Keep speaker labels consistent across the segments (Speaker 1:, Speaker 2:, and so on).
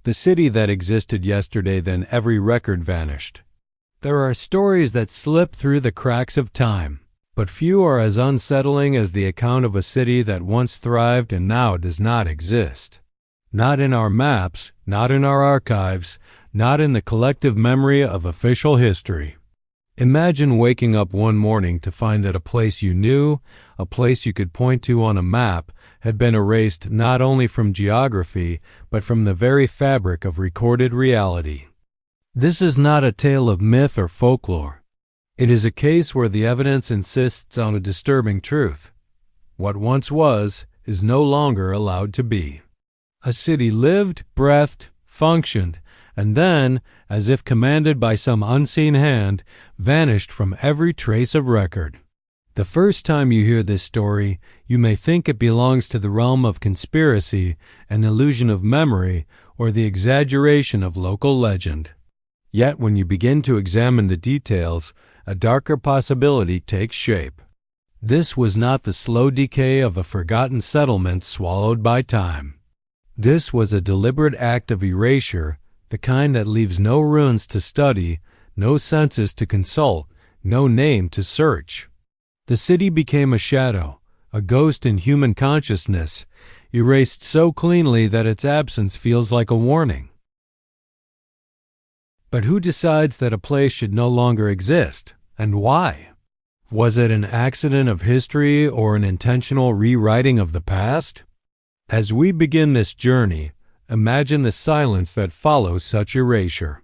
Speaker 1: The city that existed yesterday, then every record vanished. There are stories that slip through the cracks of time, but few are as unsettling as the account of a city that once thrived and now does not exist. Not in our maps, not in our archives, not in the collective memory of official history. Imagine waking up one morning to find that a place you knew, a place you could point to on a map, had been erased not only from geography, but from the very fabric of recorded reality. This is not a tale of myth or folklore. It is a case where the evidence insists on a disturbing truth. What once was is no longer allowed to be. A city lived, breathed, functioned, and then, as if commanded by some unseen hand, vanished from every trace of record. The first time you hear this story, you may think it belongs to the realm of conspiracy, an illusion of memory, or the exaggeration of local legend. Yet when you begin to examine the details, a darker possibility takes shape. This was not the slow decay of a forgotten settlement swallowed by time. This was a deliberate act of erasure, the kind that leaves no ruins to study, no census to consult, no name to search. The city became a shadow, a ghost in human consciousness, erased so cleanly that its absence feels like a warning. But who decides that a place should no longer exist, and why? Was it an accident of history or an intentional rewriting of the past? As we begin this journey, imagine the silence that follows such erasure.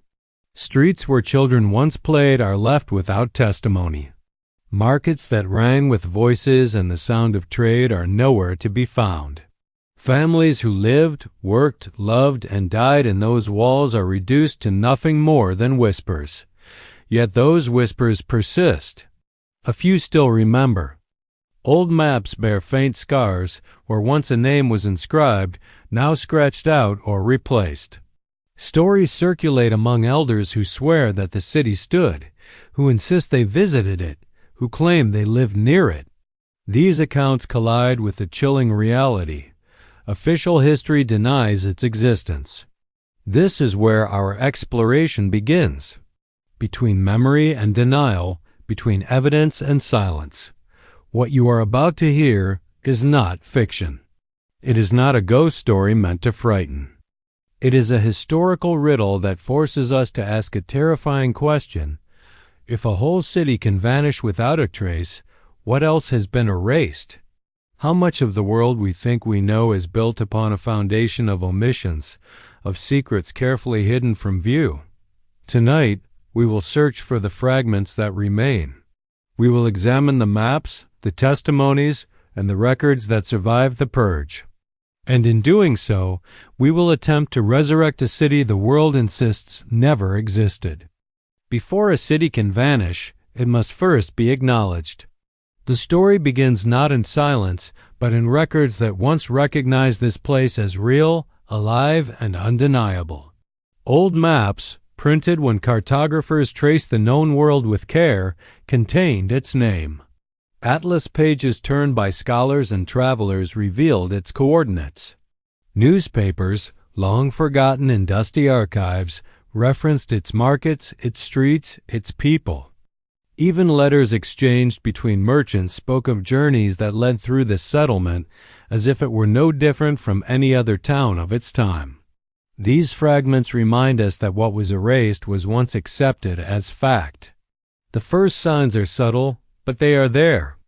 Speaker 1: Streets where children once played are left without testimony. Markets that rang with voices and the sound of trade are nowhere to be found. Families who lived, worked, loved, and died in those walls are reduced to nothing more than whispers. Yet those whispers persist. A few still remember. Old maps bear faint scars where once a name was inscribed, now scratched out or replaced. Stories circulate among elders who swear that the city stood, who insist they visited it, who claim they lived near it. These accounts collide with the chilling reality. Official history denies its existence. This is where our exploration begins. Between memory and denial, between evidence and silence. What you are about to hear is not fiction. It is not a ghost story meant to frighten. It is a historical riddle that forces us to ask a terrifying question. If a whole city can vanish without a trace, what else has been erased? How much of the world we think we know is built upon a foundation of omissions, of secrets carefully hidden from view? Tonight, we will search for the fragments that remain. We will examine the maps, the testimonies, and the records that survived the purge. And in doing so, we will attempt to resurrect a city the world insists never existed. Before a city can vanish, it must first be acknowledged. The story begins not in silence, but in records that once recognized this place as real, alive, and undeniable. Old maps, printed when cartographers traced the known world with care, contained its name. Atlas pages turned by scholars and travelers revealed its coordinates. Newspapers, long forgotten in dusty archives, referenced its markets, its streets, its people. Even letters exchanged between merchants spoke of journeys that led through this settlement as if it were no different from any other town of its time. These fragments remind us that what was erased was once accepted as fact. The first signs are subtle, but they are there.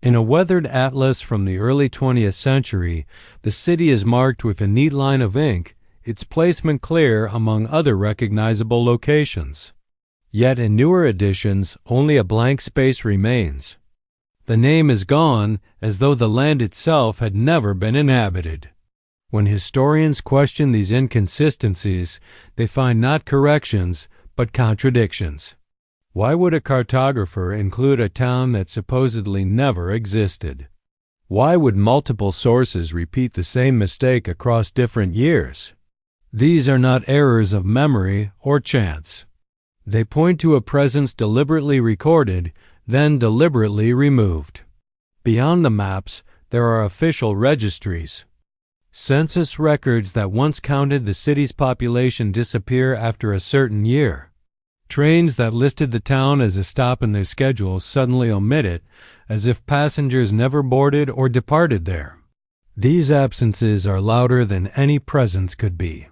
Speaker 1: In a weathered atlas from the early 20th century, the city is marked with a neat line of ink, its placement clear among other recognizable locations. Yet in newer editions, only a blank space remains. The name is gone as though the land itself had never been inhabited. When historians question these inconsistencies, they find not corrections, but contradictions. Why would a cartographer include a town that supposedly never existed? Why would multiple sources repeat the same mistake across different years? These are not errors of memory or chance. They point to a presence deliberately recorded, then deliberately removed. Beyond the maps, there are official registries. Census records that once counted the city's population disappear after a certain year. Trains that listed the town as a stop in their schedule suddenly omit it, as if passengers never boarded or departed there. These absences are louder than any presence could be.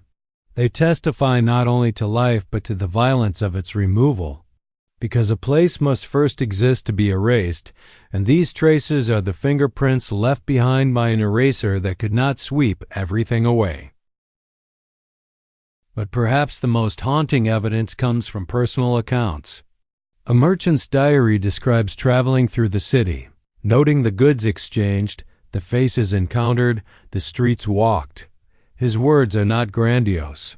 Speaker 1: They testify not only to life but to the violence of its removal. Because a place must first exist to be erased, and these traces are the fingerprints left behind by an eraser that could not sweep everything away. But perhaps the most haunting evidence comes from personal accounts. A merchant's diary describes traveling through the city, noting the goods exchanged, the faces encountered, the streets walked. His words are not grandiose.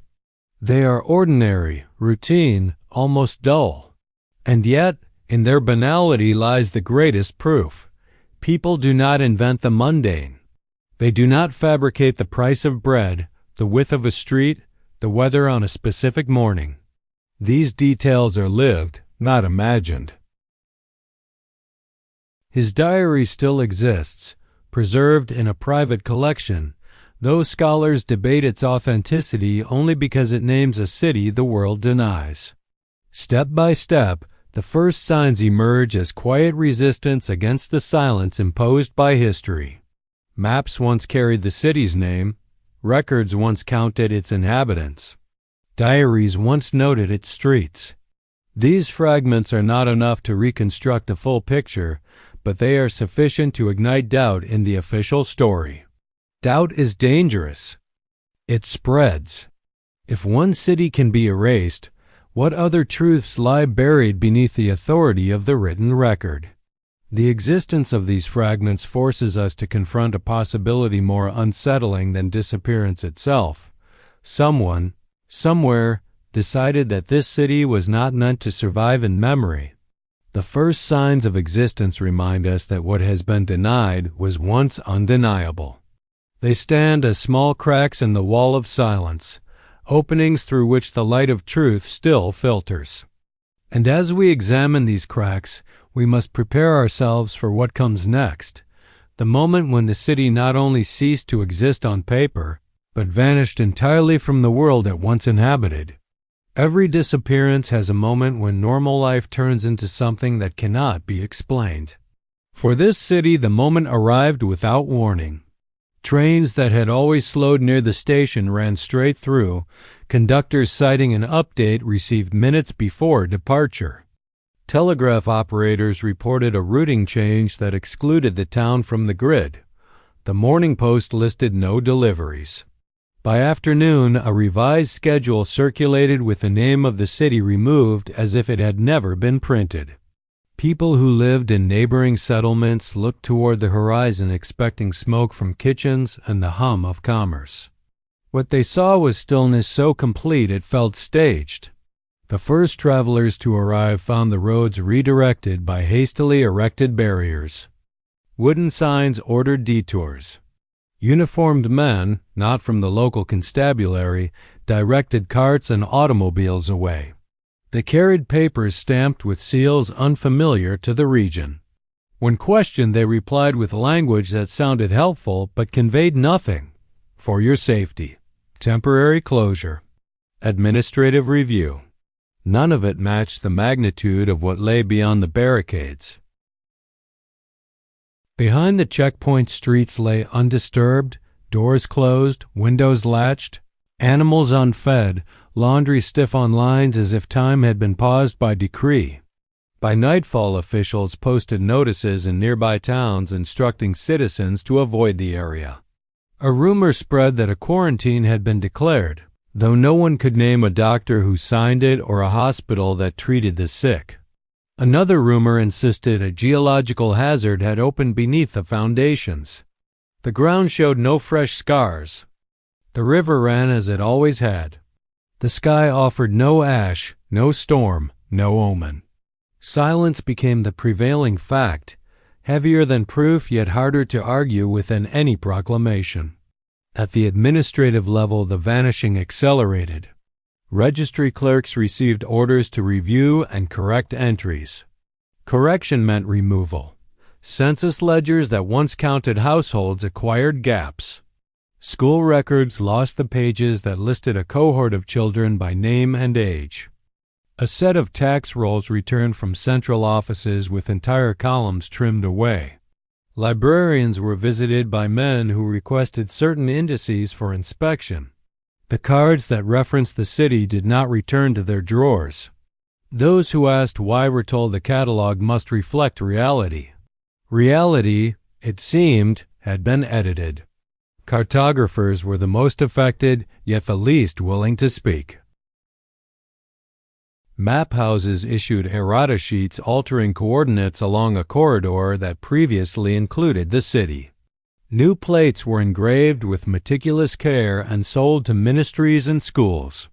Speaker 1: They are ordinary, routine, almost dull. And yet, in their banality lies the greatest proof. People do not invent the mundane. They do not fabricate the price of bread, the width of a street, the weather on a specific morning. These details are lived, not imagined. His diary still exists, preserved in a private collection, though scholars debate its authenticity only because it names a city the world denies. Step by step, the first signs emerge as quiet resistance against the silence imposed by history. Maps once carried the city's name. Records once counted its inhabitants. Diaries once noted its streets. These fragments are not enough to reconstruct a full picture, but they are sufficient to ignite doubt in the official story. Doubt is dangerous. It spreads. If one city can be erased, what other truths lie buried beneath the authority of the written record? The existence of these fragments forces us to confront a possibility more unsettling than disappearance itself. Someone, somewhere, decided that this city was not meant to survive in memory. The first signs of existence remind us that what has been denied was once undeniable. They stand as small cracks in the wall of silence, openings through which the light of truth still filters. And as we examine these cracks, we must prepare ourselves for what comes next, the moment when the city not only ceased to exist on paper, but vanished entirely from the world it once inhabited. Every disappearance has a moment when normal life turns into something that cannot be explained. For this city, the moment arrived without warning. Trains that had always slowed near the station ran straight through. Conductors citing an update received minutes before departure. Telegraph operators reported a routing change that excluded the town from the grid. The Morning Post listed no deliveries. By afternoon, a revised schedule circulated with the name of the city removed as if it had never been printed. People who lived in neighboring settlements looked toward the horizon expecting smoke from kitchens and the hum of commerce. What they saw was stillness so complete it felt staged. The first travelers to arrive found the roads redirected by hastily erected barriers. Wooden signs ordered detours. Uniformed men, not from the local constabulary, directed carts and automobiles away. They carried papers stamped with seals unfamiliar to the region. When questioned, they replied with language that sounded helpful but conveyed nothing. For your safety. Temporary closure. Administrative review. None of it matched the magnitude of what lay beyond the barricades. Behind the checkpoint, streets lay undisturbed, doors closed, windows latched, animals unfed, laundry stiff on lines as if time had been paused by decree. By nightfall, officials posted notices in nearby towns instructing citizens to avoid the area. A rumor spread that a quarantine had been declared, though no one could name a doctor who signed it or a hospital that treated the sick. Another rumor insisted a geological hazard had opened beneath the foundations. The ground showed no fresh scars. The river ran as it always had. The sky offered no ash, no storm, no omen. Silence became the prevailing fact, heavier than proof yet harder to argue with than any proclamation. At the administrative level, the vanishing accelerated. Registry clerks received orders to review and correct entries. Correction meant removal. Census ledgers that once counted households acquired gaps. School records lost the pages that listed a cohort of children by name and age. A set of tax rolls returned from central offices with entire columns trimmed away. Librarians were visited by men who requested certain indices for inspection. The cards that referenced the city did not return to their drawers. Those who asked why were told the catalog must reflect reality. Reality, it seemed, had been edited. Cartographers were the most affected, yet the least willing to speak. Map houses issued errata sheets altering coordinates along a corridor that previously included the city. New plates were engraved with meticulous care and sold to ministries and schools.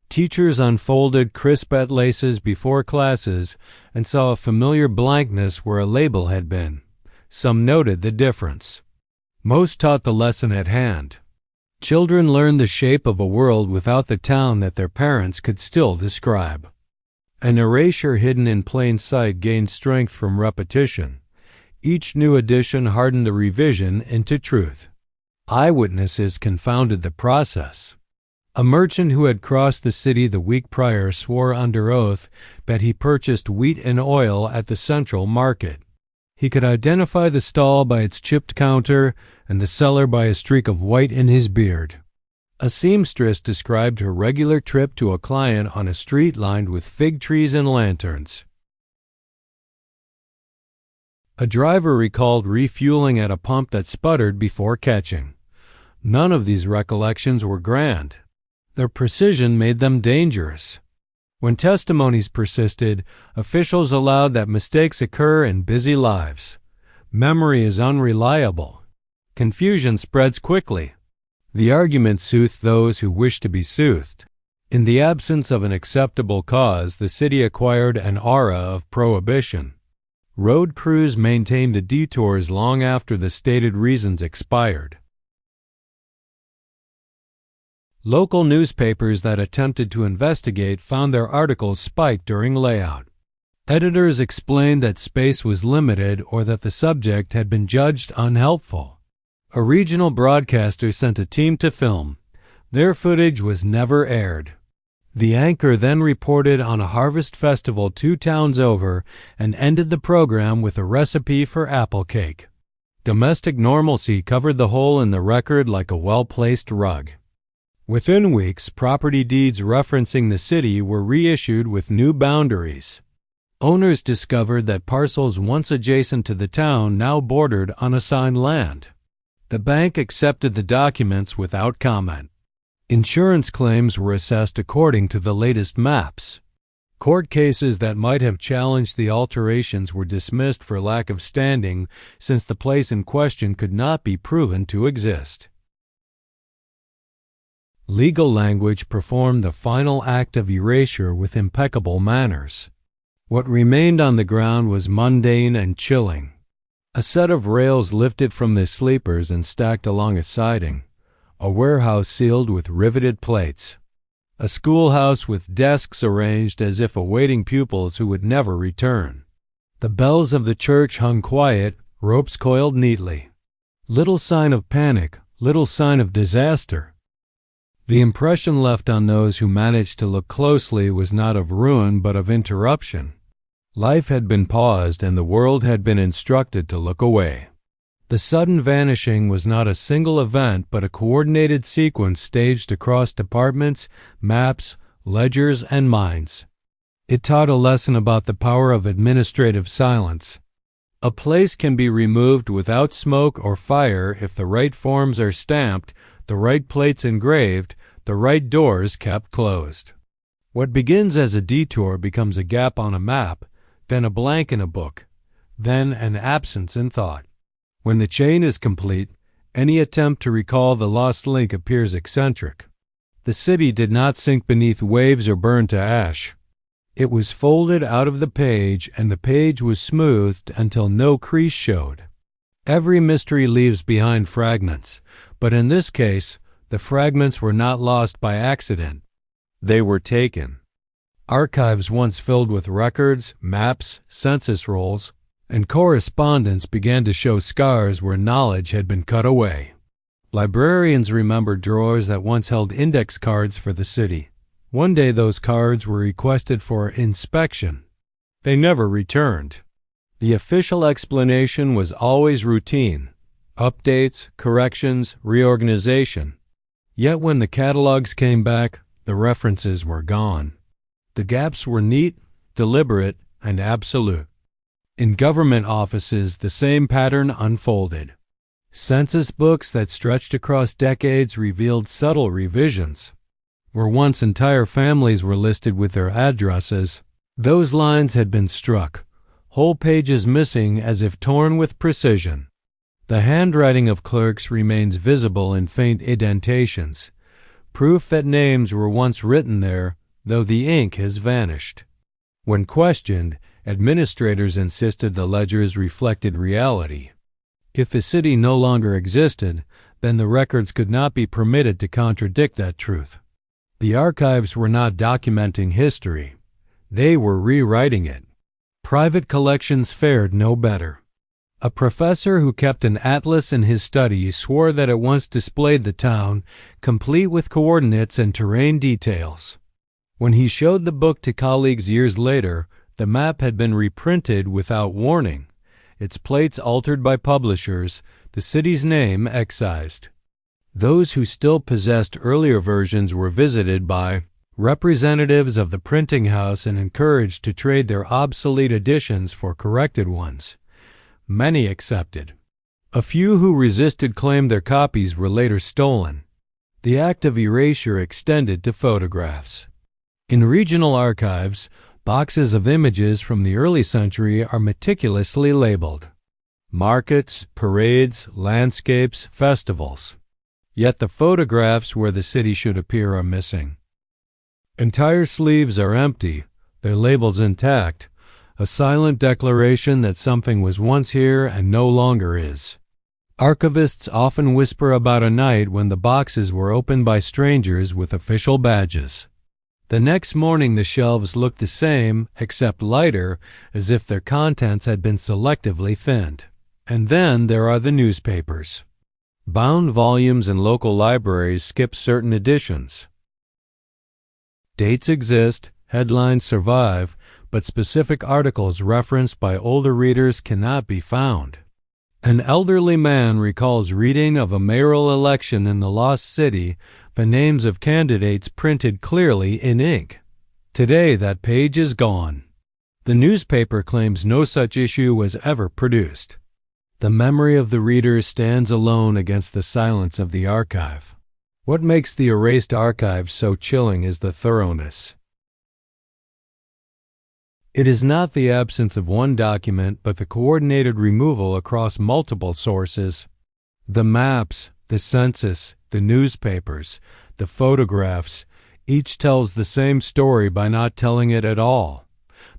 Speaker 1: Teachers unfolded crisp atlases before classes and saw a familiar blankness where a label had been. Some noted the difference. Most taught the lesson at hand. Children learned the shape of a world without the town that their parents could still describe. An erasure hidden in plain sight gained strength from repetition. Each new edition hardened the revision into truth. Eyewitnesses confounded the process. A merchant who had crossed the city the week prior swore under oath that he purchased wheat and oil at the central market. He could identify the stall by its chipped counter and the seller by a streak of white in his beard. A seamstress described her regular trip to a client on a street lined with fig trees and lanterns. A driver recalled refueling at a pump that sputtered before catching. None of these recollections were grand. Their precision made them dangerous. When testimonies persisted, officials allowed that mistakes occur in busy lives. Memory is unreliable. Confusion spreads quickly. The argument soothed those who wish to be soothed. In the absence of an acceptable cause, the city acquired an aura of prohibition. Road crews maintained the detours long after the stated reasons expired. Local newspapers that attempted to investigate found their articles spiked during layout. Editors explained that space was limited or that the subject had been judged unhelpful. A regional broadcaster sent a team to film. Their footage was never aired. The anchor then reported on a harvest festival 2 towns over and ended the program with a recipe for apple cake. Domestic normalcy covered the hole in the record like a well-placed rug. Within weeks, property deeds referencing the city were reissued with new boundaries. Owners discovered that parcels once adjacent to the town now bordered unassigned land. The bank accepted the documents without comment. Insurance claims were assessed according to the latest maps. Court cases that might have challenged the alterations were dismissed for lack of standing, since the place in question could not be proven to exist. Legal language performed the final act of erasure with impeccable manners. What remained on the ground was mundane and chilling. A set of rails lifted from their sleepers and stacked along a siding. A warehouse sealed with riveted plates. A schoolhouse with desks arranged as if awaiting pupils who would never return. The bells of the church hung quiet, ropes coiled neatly. Little sign of panic, little sign of disaster. The impression left on those who managed to look closely was not of ruin but of interruption. Life had been paused and the world had been instructed to look away. The sudden vanishing was not a single event but a coordinated sequence staged across departments, maps, ledgers, and minds. It taught a lesson about the power of administrative silence. A place can be removed without smoke or fire if the right forms are stamped, the right plates engraved, the right doors kept closed. What begins as a detour becomes a gap on a map, then a blank in a book, then an absence in thought. When the chain is complete, any attempt to recall the lost link appears eccentric. The city did not sink beneath waves or burn to ash. It was folded out of the page, and the page was smoothed until no crease showed. Every mystery leaves behind fragments, but in this case, the fragments were not lost by accident. They were taken. Archives once filled with records, maps, census rolls, and correspondence began to show scars where knowledge had been cut away. Librarians remember drawers that once held index cards for the city. One day those cards were requested for inspection. They never returned. The official explanation was always routine: updates, corrections, reorganization. Yet when the catalogs came back, the references were gone. The gaps were neat, deliberate, and absolute. In government offices, the same pattern unfolded. Census books that stretched across decades revealed subtle revisions. Where once entire families were listed with their addresses, those lines had been struck, whole pages missing as if torn with precision. The handwriting of clerks remains visible in faint indentations, proof that names were once written there, though the ink has vanished. When questioned, administrators insisted the ledgers reflected reality. If a city no longer existed, then the records could not be permitted to contradict that truth. The archives were not documenting history. They were rewriting it. Private collections fared no better. A professor who kept an atlas in his study swore that it once displayed the town, complete with coordinates and terrain details. When he showed the book to colleagues years later, the map had been reprinted without warning, its plates altered by publishers, the city's name excised. Those who still possessed earlier versions were visited by representatives of the printing house and encouraged to trade their obsolete editions for corrected ones. Many accepted. A few who resisted claimed their copies were later stolen. The act of erasure extended to photographs. In regional archives, boxes of images from the early century are meticulously labeled. Markets, parades, landscapes, festivals. Yet the photographs where the city should appear are missing. Entire sleeves are empty, their labels intact, a silent declaration that something was once here and no longer is. Archivists often whisper about a night when the boxes were opened by strangers with official badges. The next morning the shelves looked the same, except lighter, as if their contents had been selectively thinned. And then there are the newspapers. Bound volumes in local libraries skip certain editions. Dates exist, headlines survive, but specific articles referenced by older readers cannot be found. An elderly man recalls reading of a mayoral election in the lost city, the names of candidates printed clearly in ink. Today that page is gone. The newspaper claims no such issue was ever produced. The memory of the reader stands alone against the silence of the archive. What makes the erased archive so chilling is the thoroughness. It is not the absence of one document, but the coordinated removal across multiple sources. The maps, the census, the newspapers, the photographs, each tells the same story by not telling it at all.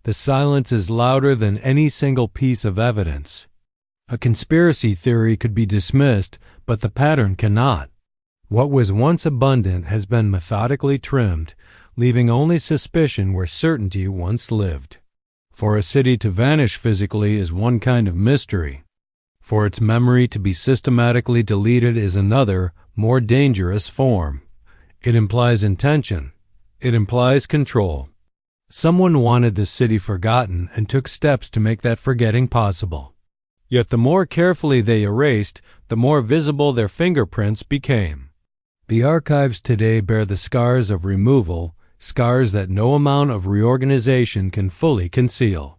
Speaker 1: The silence is louder than any single piece of evidence. A conspiracy theory could be dismissed, but the pattern cannot. What was once abundant has been methodically trimmed, leaving only suspicion where certainty once lived. For a city to vanish physically is one kind of mystery. For its memory to be systematically deleted is another, more dangerous form. It implies intention. It implies control. Someone wanted the city forgotten and took steps to make that forgetting possible. Yet the more carefully they erased, the more visible their fingerprints became. The archives today bear the scars of removal, scars that no amount of reorganization can fully conceal.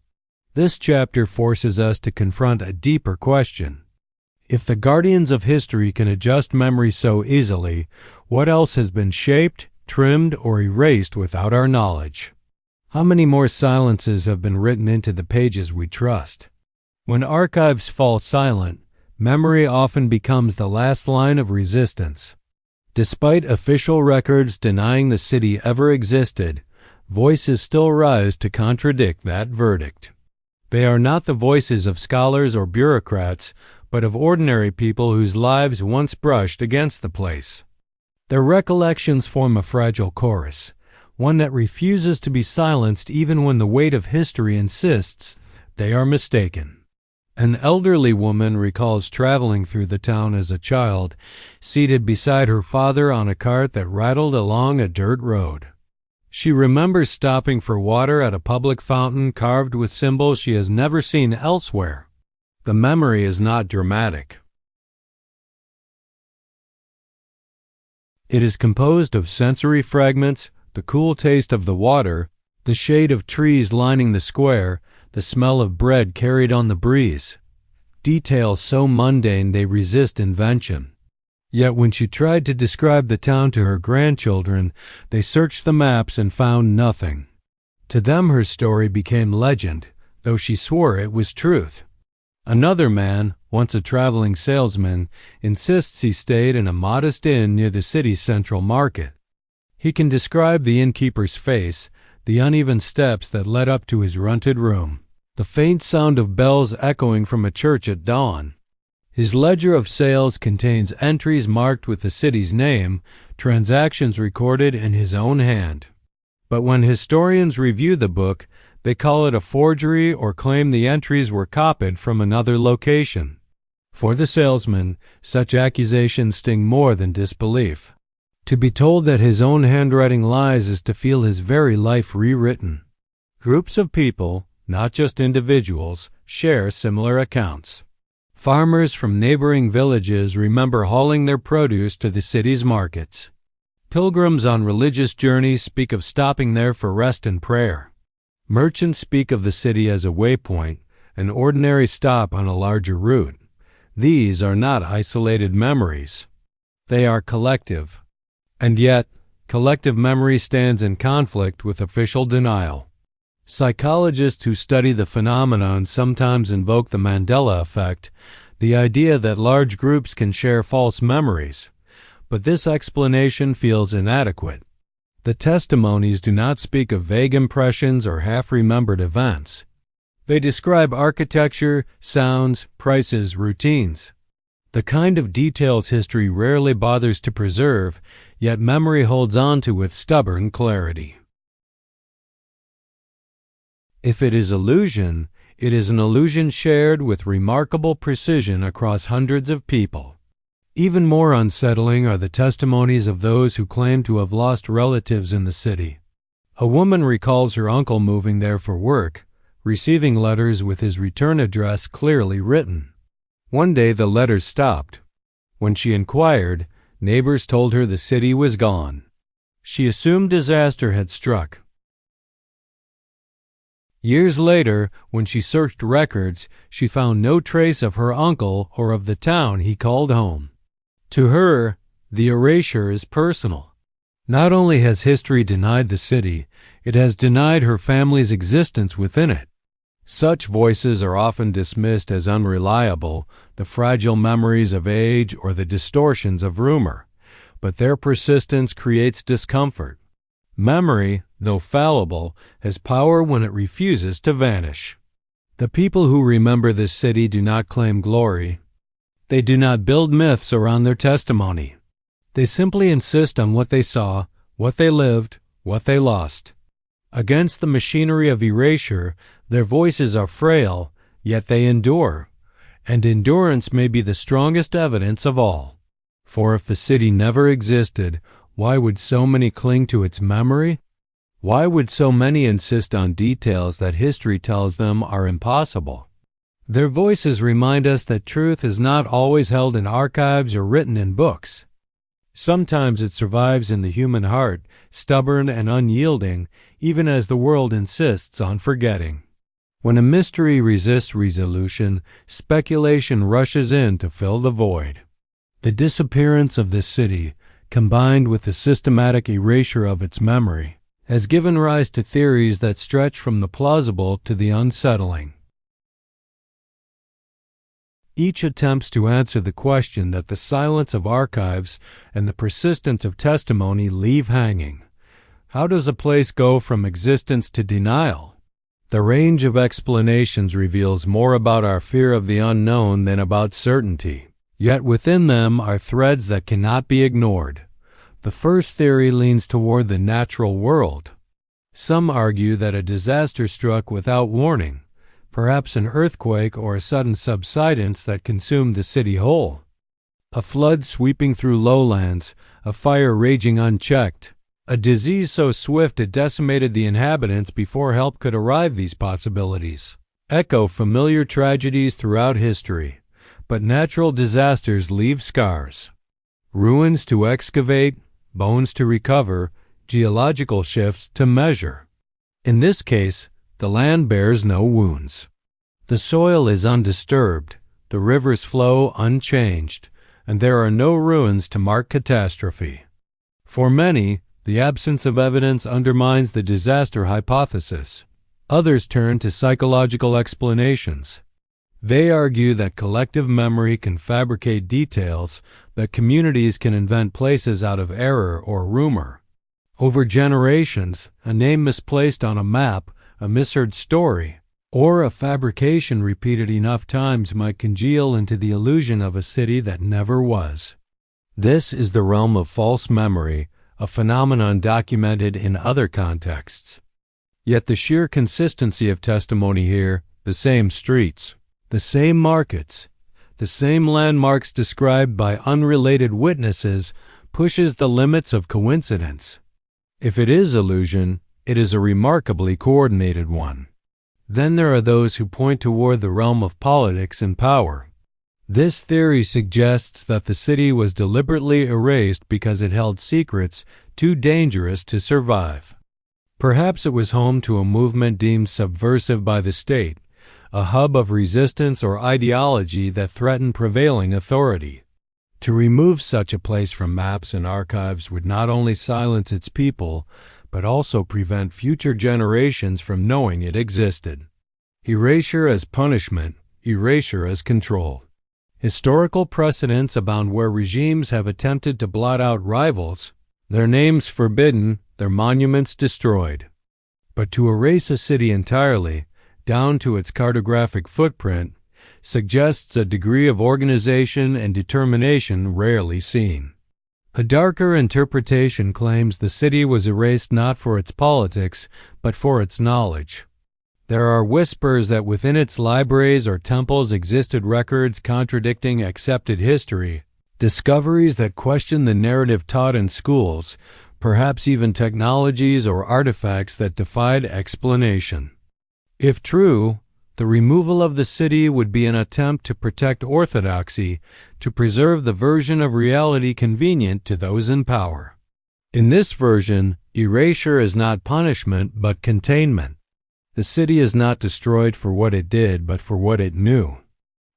Speaker 1: This chapter forces us to confront a deeper question. If the guardians of history can adjust memory so easily, what else has been shaped, trimmed, or erased without our knowledge? How many more silences have been written into the pages we trust? When archives fall silent, memory often becomes the last line of resistance. Despite official records denying the city ever existed, voices still rise to contradict that verdict. They are not the voices of scholars or bureaucrats, but of ordinary people whose lives once brushed against the place. Their recollections form a fragile chorus, one that refuses to be silenced even when the weight of history insists they are mistaken. An elderly woman recalls traveling through the town as a child, seated beside her father on a cart that rattled along a dirt road. She remembers stopping for water at a public fountain carved with symbols she has never seen elsewhere. The memory is not dramatic. It is composed of sensory fragments, the cool taste of the water, the shade of trees lining the square, the smell of bread carried on the breeze. Details so mundane they resist invention. Yet when she tried to describe the town to her grandchildren, they searched the maps and found nothing. To them her story became legend, though she swore it was truth. Another man, once a traveling salesman, insists he stayed in a modest inn near the city's central market. He can describe the innkeeper's face, the uneven steps that led up to his rented room, the faint sound of bells echoing from a church at dawn. His ledger of sales contains entries marked with the city's name, transactions recorded in his own hand. But when historians review the book, they call it a forgery or claim the entries were copied from another location. For the salesman, such accusations sting more than disbelief. To be told that his own handwriting lies is to feel his very life rewritten. Groups of people, not just individuals, share similar accounts. Farmers from neighboring villages remember hauling their produce to the city's markets. Pilgrims on religious journeys speak of stopping there for rest and prayer. Merchants speak of the city as a waypoint, an ordinary stop on a larger route. These are not isolated memories. They are collective. And yet, collective memory stands in conflict with official denial. Psychologists who study the phenomenon sometimes invoke the Mandela effect, the idea that large groups can share false memories. But this explanation feels inadequate. The testimonies do not speak of vague impressions or half-remembered events. They describe architecture, sounds, prices, routines. The kind of details history rarely bothers to preserve, yet memory holds on to with stubborn clarity. If it is illusion, it is an illusion shared with remarkable precision across hundreds of people. Even more unsettling are the testimonies of those who claim to have lost relatives in the city. A woman recalls her uncle moving there for work, receiving letters with his return address clearly written. One day the letters stopped. When she inquired, neighbors told her the city was gone. She assumed disaster had struck. Years later, when she searched records, she found no trace of her uncle or of the town he called home. To her, the erasure is personal. Not only has history denied the city, it has denied her family's existence within it. Such voices are often dismissed as unreliable, the fragile memories of age or the distortions of rumor, but their persistence creates discomfort. Memory, though fallible, has power when it refuses to vanish. The people who remember this city do not claim glory. They do not build myths around their testimony. They simply insist on what they saw, what they lived, what they lost. Against the machinery of erasure, their voices are frail, yet they endure, and endurance may be the strongest evidence of all. For if the city never existed, why would so many cling to its memory? Why would so many insist on details that history tells them are impossible? Their voices remind us that truth is not always held in archives or written in books. Sometimes it survives in the human heart, stubborn and unyielding, even as the world insists on forgetting. When a mystery resists resolution, speculation rushes in to fill the void. The disappearance of this city, combined with the systematic erasure of its memory, has given rise to theories that stretch from the plausible to the unsettling. Each attempts to answer the question that the silence of archives and the persistence of testimony leave hanging. How does a place go from existence to denial? The range of explanations reveals more about our fear of the unknown than about certainty. Yet within them are threads that cannot be ignored. The first theory leans toward the natural world. Some argue that a disaster struck without warning, perhaps an earthquake or a sudden subsidence that consumed the city whole. A flood sweeping through lowlands, a fire raging unchecked, a disease so swift it decimated the inhabitants before help could arrive. These possibilities echo familiar tragedies throughout history, but natural disasters leave scars. Ruins to excavate, bones to recover, geological shifts to measure. In this case, the land bears no wounds. The soil is undisturbed, the rivers flow unchanged, and there are no ruins to mark catastrophe. For many, the absence of evidence undermines the disaster hypothesis. Others turn to psychological explanations. They argue that collective memory can fabricate details, that communities can invent places out of error or rumor. Over generations, a name misplaced on a map, a misheard story, or a fabrication repeated enough times might congeal into the illusion of a city that never was. This is the realm of false memory, a phenomenon documented in other contexts. Yet the sheer consistency of testimony here, the same streets, the same markets, the same landmarks described by unrelated witnesses, pushes the limits of coincidence. If it is illusion, it is a remarkably coordinated one. Then there are those who point toward the realm of politics and power. This theory suggests that the city was deliberately erased because it held secrets too dangerous to survive. Perhaps it was home to a movement deemed subversive by the state, a hub of resistance or ideology that threatened prevailing authority. To remove such a place from maps and archives would not only silence its people, but also prevent future generations from knowing it existed. Erasure as punishment, erasure as control. Historical precedents abound where regimes have attempted to blot out rivals, their names forbidden, their monuments destroyed. But to erase a city entirely, down to its cartographic footprint, suggests a degree of organization and determination rarely seen. A darker interpretation claims the city was erased not for its politics, but for its knowledge. There are whispers that within its libraries or temples existed records contradicting accepted history, discoveries that question the narrative taught in schools, perhaps even technologies or artifacts that defied explanation. If true, the removal of the city would be an attempt to protect orthodoxy, to preserve the version of reality convenient to those in power. In this version, erasure is not punishment but containment. The city is not destroyed for what it did but for what it knew.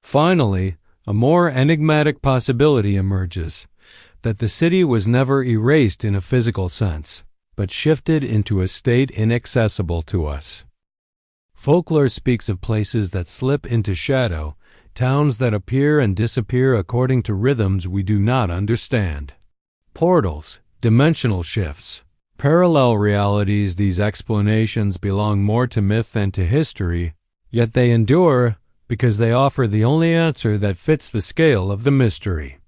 Speaker 1: Finally, a more enigmatic possibility emerges, that the city was never erased in a physical sense, but shifted into a state inaccessible to us. Folklore speaks of places that slip into shadow, towns that appear and disappear according to rhythms we do not understand. Portals, dimensional shifts, parallel realities. These explanations belong more to myth than to history, yet they endure because they offer the only answer that fits the scale of the mystery.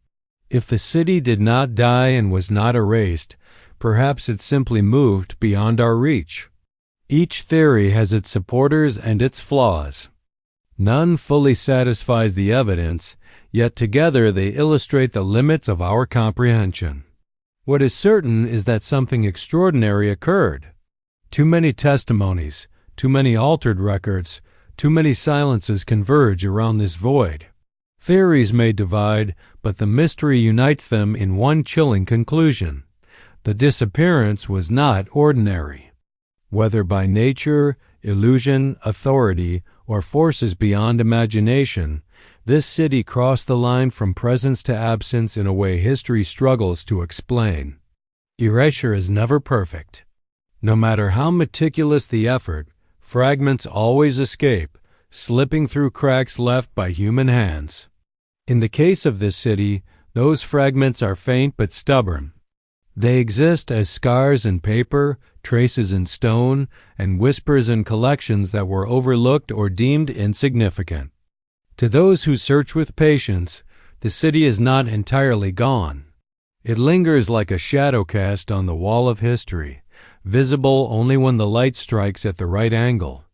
Speaker 1: If the city did not die and was not erased, perhaps it simply moved beyond our reach. Each theory has its supporters and its flaws. None fully satisfies the evidence, yet together they illustrate the limits of our comprehension. What is certain is that something extraordinary occurred. Too many testimonies, too many altered records, too many silences converge around this void. Theories may divide, but the mystery unites them in one chilling conclusion. The disappearance was not ordinary. Whether by nature, illusion, authority, or forces beyond imagination, this city crossed the line from presence to absence in a way history struggles to explain. Erasure is never perfect. No matter how meticulous the effort, fragments always escape, slipping through cracks left by human hands. In the case of this city, those fragments are faint but stubborn. They exist as scars in paper, traces in stone, and whispers in collections that were overlooked or deemed insignificant. To those who search with patience, the city is not entirely gone. It lingers like a shadow cast on the wall of history, visible only when the light strikes at the right angle.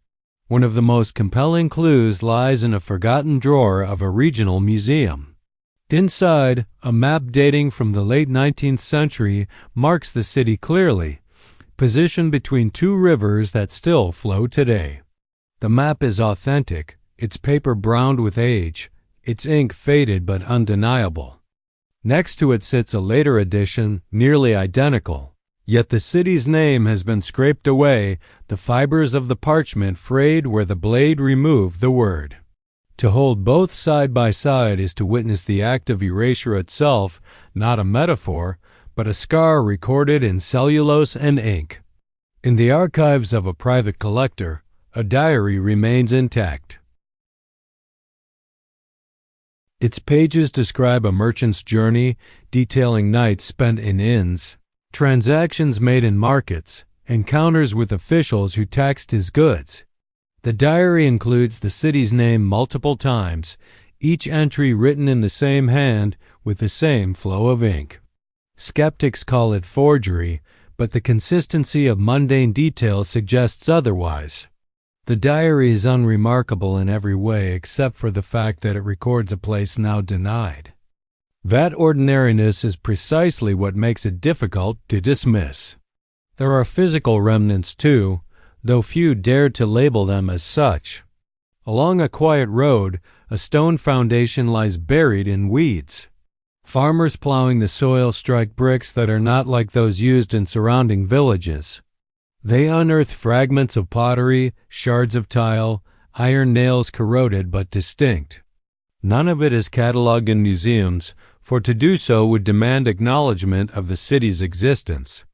Speaker 1: One of the most compelling clues lies in a forgotten drawer of a regional museum. Inside, a map dating from the late 19th century marks the city clearly, positioned between two rivers that still flow today. The map is authentic, its paper browned with age, its ink faded but undeniable. Next to it sits a later edition, nearly identical. Yet the city's name has been scraped away, the fibers of the parchment frayed where the blade removed the word. To hold both side by side is to witness the act of erasure itself, not a metaphor, but a scar recorded in cellulose and ink. In the archives of a private collector, a diary remains intact. Its pages describe a merchant's journey, detailing nights spent in inns, transactions made in markets, encounters with officials who taxed his goods. The diary includes the city's name multiple times, each entry written in the same hand with the same flow of ink. Skeptics call it forgery, but the consistency of mundane detail suggests otherwise. The diary is unremarkable in every way except for the fact that it records a place now denied. That ordinariness is precisely what makes it difficult to dismiss. There are physical remnants too, though few dared to label them as such. Along a quiet road, a stone foundation lies buried in weeds. Farmers plowing the soil strike bricks that are not like those used in surrounding villages. They unearth fragments of pottery, shards of tile, iron nails corroded but distinct. None of it is catalogued in museums, for to do so would demand acknowledgement of the city's existence.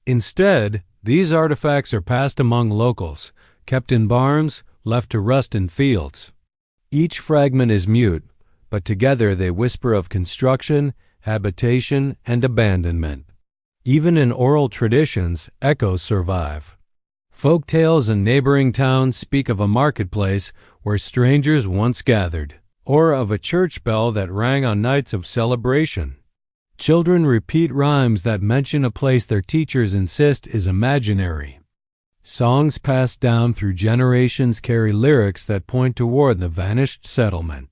Speaker 1: Instead, these artifacts are passed among locals, kept in barns, left to rust in fields. Each fragment is mute, but together they whisper of construction, habitation, and abandonment. Even in oral traditions, echoes survive. Folk tales in neighboring towns speak of a marketplace where strangers once gathered, or of a church bell that rang on nights of celebration. Children repeat rhymes that mention a place their teachers insist is imaginary. Songs passed down through generations carry lyrics that point toward the vanished settlement.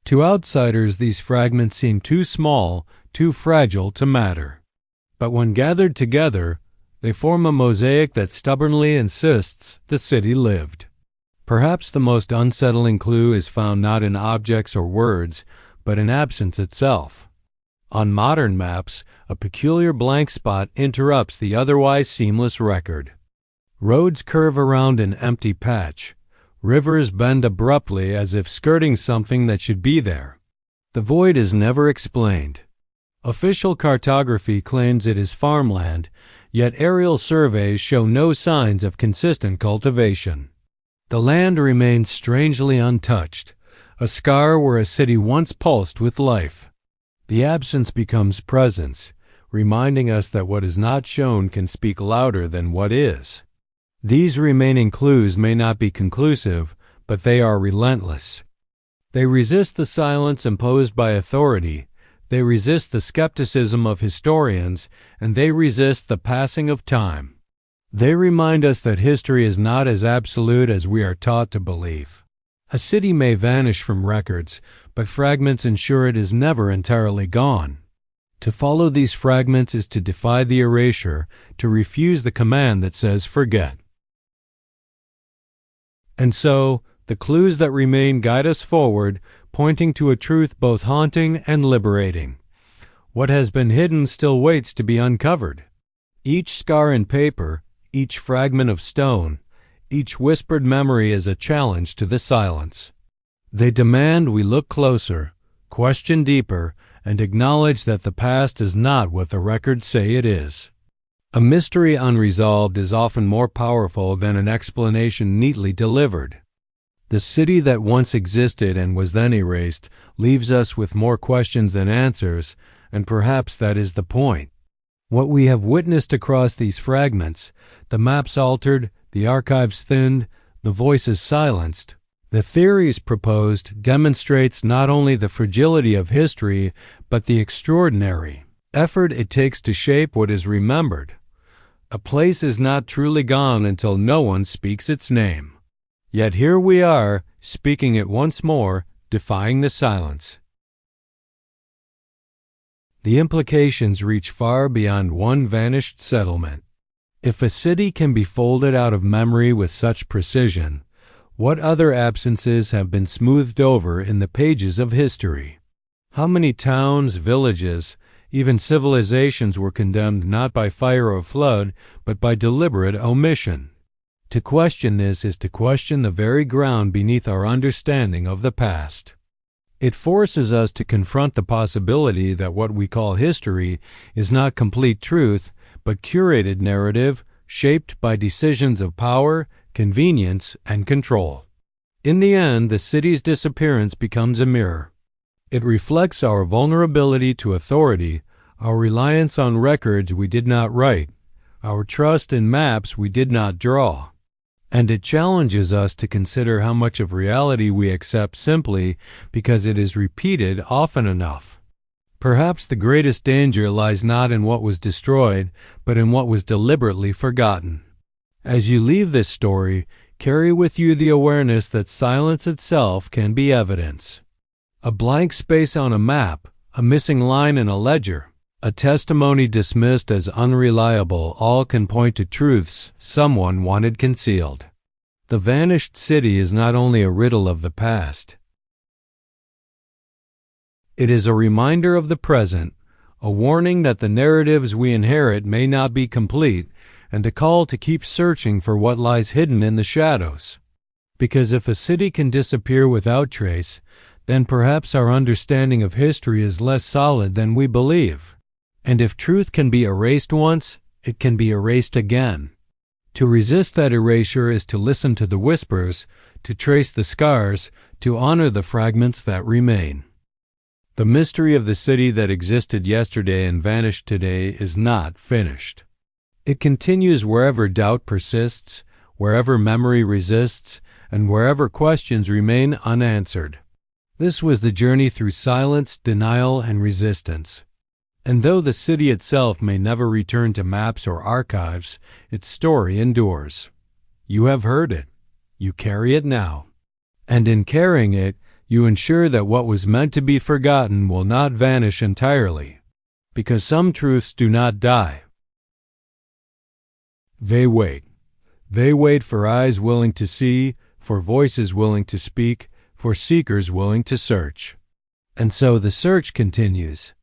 Speaker 1: To outsiders, these fragments seem too small, too fragile to matter. But when gathered together, they form a mosaic that stubbornly insists the city lived. Perhaps the most unsettling clue is found not in objects or words, but in absence itself. On modern maps, a peculiar blank spot interrupts the otherwise seamless record. Roads curve around an empty patch. Rivers bend abruptly as if skirting something that should be there. The void is never explained. Official cartography claims it is farmland, yet aerial surveys show no signs of consistent cultivation. The land remains strangely untouched, a scar where a city once pulsed with life. The absence becomes presence, reminding us that what is not shown can speak louder than what is. These remaining clues may not be conclusive, but they are relentless. They resist the silence imposed by authority, they resist the skepticism of historians, and they resist the passing of time. They remind us that history is not as absolute as we are taught to believe. A city may vanish from records, but fragments ensure it is never entirely gone. To follow these fragments is to defy the erasure, to refuse the command that says forget. And so, the clues that remain guide us forward, pointing to a truth both haunting and liberating. What has been hidden still waits to be uncovered. Each scar in paper, each fragment of stone, each whispered memory is a challenge to the silence. They demand we look closer, question deeper, and acknowledge that the past is not what the records say it is. A mystery unresolved is often more powerful than an explanation neatly delivered. The city that once existed and was then erased leaves us with more questions than answers, and perhaps that is the point. What we have witnessed across these fragments, the maps altered, the archives thinned, the voices silenced, the theories proposed, demonstrates not only the fragility of history, but the extraordinary effort it takes to shape what is remembered. A place is not truly gone until no one speaks its name. Yet here we are, speaking it once more, defying the silence. The implications reach far beyond one vanished settlement. If a city can be folded out of memory with such precision, what other absences have been smoothed over in the pages of history? How many towns, villages, even civilizations were condemned not by fire or flood, but by deliberate omission? To question this is to question the very ground beneath our understanding of the past. It forces us to confront the possibility that what we call history is not complete truth, but curated narrative shaped by decisions of power, convenience, and control. In the end, the city's disappearance becomes a mirror. It reflects our vulnerability to authority, our reliance on records we did not write, our trust in maps we did not draw. And it challenges us to consider how much of reality we accept simply because it is repeated often enough. Perhaps the greatest danger lies not in what was destroyed, but in what was deliberately forgotten. As you leave this story, carry with you the awareness that silence itself can be evidence. A blank space on a map, a missing line in a ledger, a testimony dismissed as unreliable, all can point to truths someone wanted concealed. The vanished city is not only a riddle of the past. It is a reminder of the present, a warning that the narratives we inherit may not be complete, and a call to keep searching for what lies hidden in the shadows. Because if a city can disappear without trace, then perhaps our understanding of history is less solid than we believe. And if truth can be erased once, it can be erased again. To resist that erasure is to listen to the whispers, to trace the scars, to honor the fragments that remain. The mystery of the city that existed yesterday and vanished today is not finished. It continues wherever doubt persists, wherever memory resists, and wherever questions remain unanswered. This was the journey through silence, denial, and resistance. And though the city itself may never return to maps or archives, its story endures. You have heard it. You carry it now. And in carrying it, you ensure that what was meant to be forgotten will not vanish entirely, because some truths do not die. They wait. They wait for eyes willing to see, for voices willing to speak, for seekers willing to search. And so the search continues.